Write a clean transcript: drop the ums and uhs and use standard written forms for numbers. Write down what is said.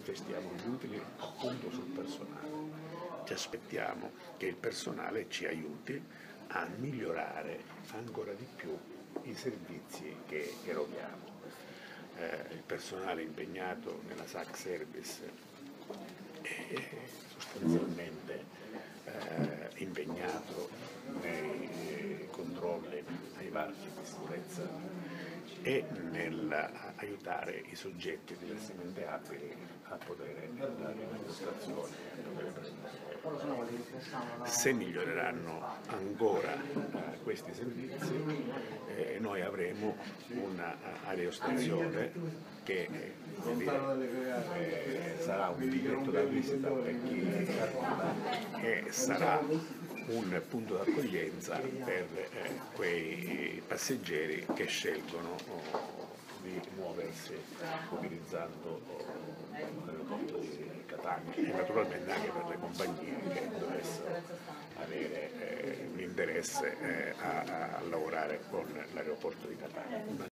investiamo gli utili appunto sul personale. Ci aspettiamo che il personale ci aiuti a migliorare ancora di più i servizi che eroghiamo. Il personale impegnato nella SAC Service è sostanzialmente impegnato nei controlli ai varchi di sicurezza e nell'aiutare i soggetti diversamente abili a poter dare la dimostrazione, a poter prendere. Se miglioreranno ancora questi servizi, noi avremo un'aerostazione che sarà un biglietto da visita per chi arriva e sarà un punto d'accoglienza per quei passeggeri che scelgono di muoversi utilizzando l'aeroporto di Catania e naturalmente anche per le compagnie che dovessero avere l'interesse a lavorare con l'aeroporto di Catania.